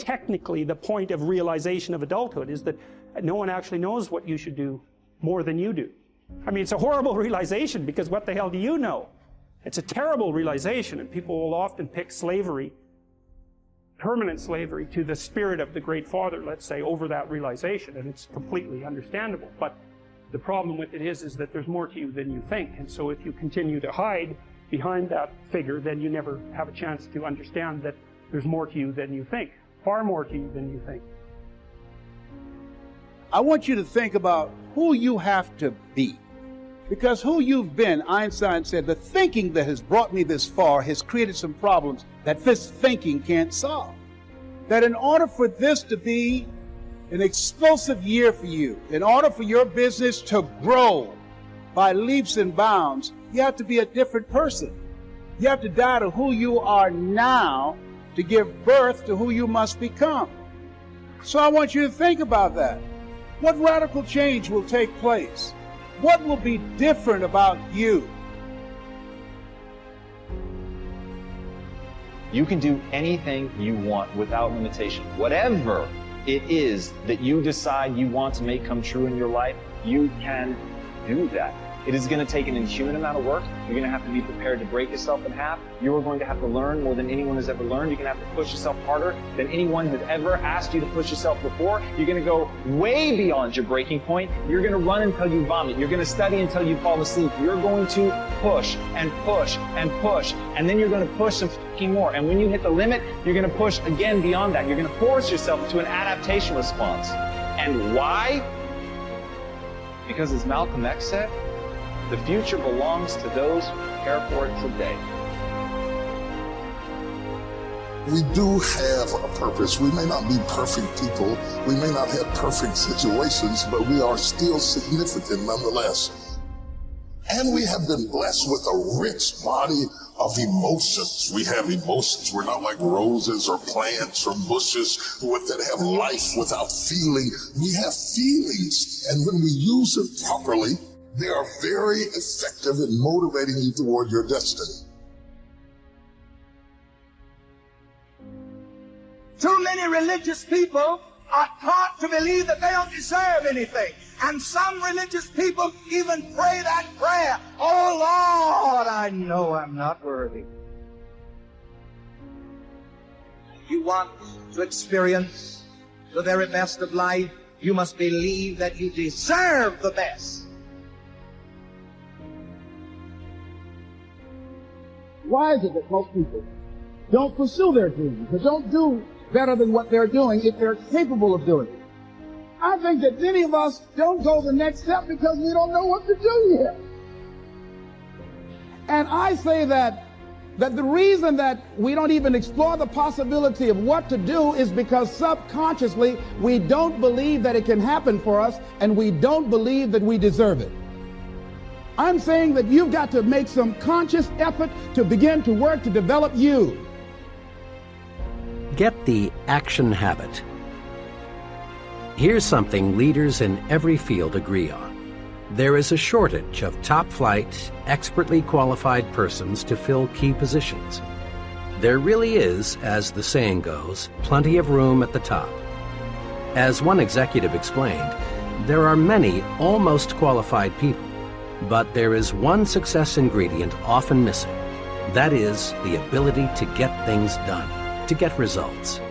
technically the point of realization of adulthood, is that no one actually knows what you should do more than you do. I mean, it's a horrible realization, because what the hell do you know? It's a terrible realization, and people will often pick slavery, permanent slavery, to the spirit of the Great Father, let's say, over that realization, and it's completely understandable. But the problem with it is that there's more to you than you think, and so if you continue to hide behind that figure, then you never have a chance to understand that there's more to you than you think, far more to you than you think. I want you to think about who you have to be. Because who you've been, Einstein said, the thinking that has brought me this far has created some problems that this thinking can't solve. That in order for this to be an explosive year for you, in order for your business to grow by leaps and bounds, you have to be a different person. You have to die to who you are now to give birth to who you must become. So I want you to think about that. What radical change will take place? What will be different about you? You can do anything you want without limitation. Whatever it is that you decide you want to make come true in your life, you can do that. It is going to take an inhuman amount of work. You're going to have to be prepared to break yourself in half. You are going to have to learn more than anyone has ever learned. You're going to have to push yourself harder than anyone has ever asked you to push yourself before. You're going to go way beyond your breaking point. You're going to run until you vomit. You're going to study until you fall asleep. You're going to push and push and push. And then you're going to push some fucking more. And when you hit the limit, you're going to push again beyond that. You're going to force yourself into an adaptation response. And why? Because as Malcolm X said, the future belongs to those who care for it today. We do have a purpose. We may not be perfect people. We may not have perfect situations, but we are still significant nonetheless. And we have been blessed with a rich body of emotions. We have emotions. We're not like roses or plants or bushes that have life without feeling. We have feelings, and when we use them properly, they are very effective in motivating you toward your destiny. Too many religious people are taught to believe that they don't deserve anything. And some religious people even pray that prayer, "Oh Lord, I know I'm not worthy." You want to experience the very best of life, you must believe that you deserve the best. Why is it that most people don't pursue their dreams, or don't do better than what they're doing if they're capable of doing it? I think that many of us don't go the next step because we don't know what to do yet. And I say that the reason that we don't even explore the possibility of what to do is because subconsciously we don't believe that it can happen for us, and we don't believe that we deserve it. I'm saying that you've got to make some conscious effort to begin to work to develop you. Get the action habit. Here's something leaders in every field agree on. There is a shortage of top-flight, expertly qualified persons to fill key positions. There really is, as the saying goes, plenty of room at the top. As one executive explained, there are many almost qualified people, but there is one success ingredient often missing. That is the ability to get things done, to get results.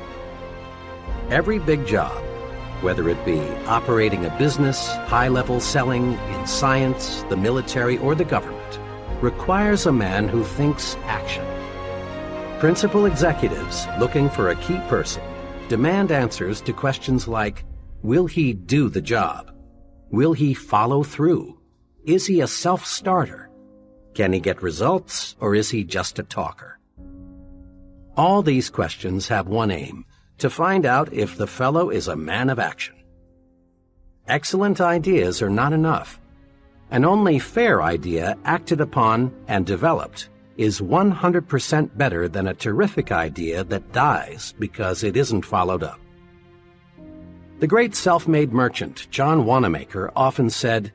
Every big job, whether it be operating a business, high-level selling, in science, the military, or the government, requires a man who thinks action. Principal executives looking for a key person demand answers to questions like, will he do the job? Will he follow through? Is he a self-starter? Can he get results, or is he just a talker? All these questions have one aim: to find out if the fellow is a man of action. Excellent ideas are not enough. An only fair idea acted upon and developed is 100% better than a terrific idea that dies because it isn't followed up. The great self-made merchant John Wanamaker often said,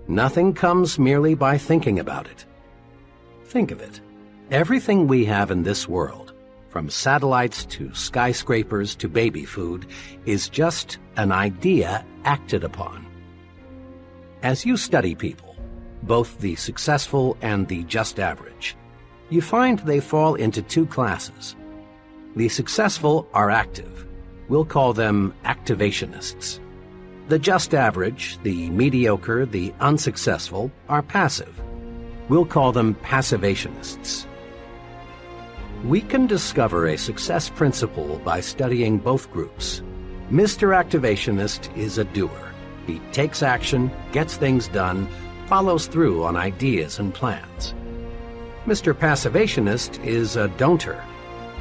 "Nothing comes merely by thinking about it." Think of it. Everything we have in this world, from satellites to skyscrapers to baby food, is just an idea acted upon. As you study people, both the successful and the just average, you find they fall into two classes. The successful are active. We'll call them activationists. The just average, the mediocre, the unsuccessful, are passive. We'll call them passivationists. We can discover a success principle by studying both groups. Mr. Activationist is a doer. He takes action, gets things done, follows through on ideas and plans. Mr. Passavationist is a don'ter.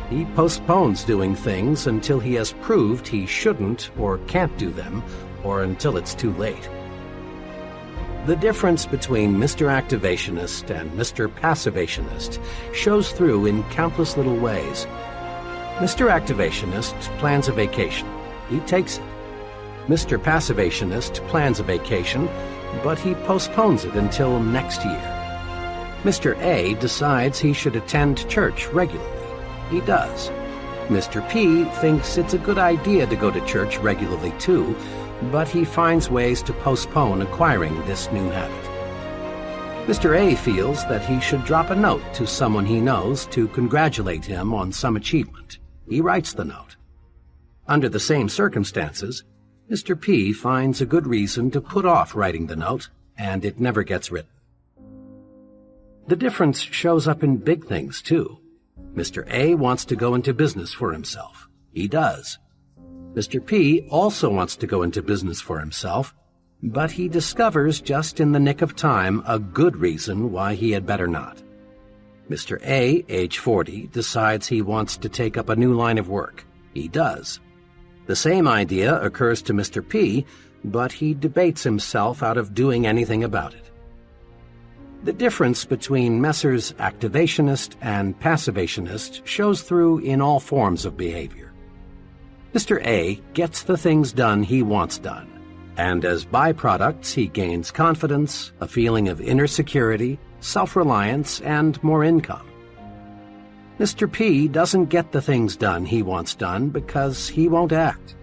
He postpones doing things until he has proved he shouldn't or can't do them, or until it's too late. The difference between Mr. Activationist and Mr. Passavationist shows through in countless little ways. Mr. Activationist plans a vacation. He takes it. Mr. Passavationist plans a vacation, but he postpones it until next year. Mr. A decides he should attend church regularly. He does. Mr. P thinks it's a good idea to go to church regularly too, but he finds ways to postpone acquiring this new habit. Mr. A feels that he should drop a note to someone he knows to congratulate him on some achievement. He writes the note. Under the same circumstances, Mr. P finds a good reason to put off writing the note, and it never gets written. The difference shows up in big things, too. Mr. A wants to go into business for himself. He does. Mr. P also wants to go into business for himself, but he discovers just in the nick of time a good reason why he had better not. Mr. A, age 40, decides he wants to take up a new line of work. He does. The same idea occurs to Mr. P, but he debates himself out of doing anything about it. The difference between Messrs. Activationist and Passavationist shows through in all forms of behavior. Mr. A gets the things done he wants done, and as byproducts he gains confidence, a feeling of inner security, self-reliance, and more income. Mr. P doesn't get the things done he wants done because he won't act.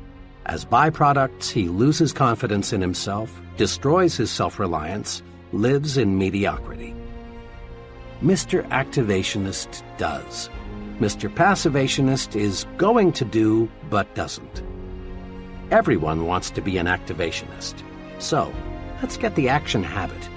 As byproducts, he loses confidence in himself, destroys his self-reliance, lives in mediocrity. Mr. Activationist does. Mr. Passavationist is going to do, but doesn't. Everyone wants to be an activationist. So, let's get the action habit.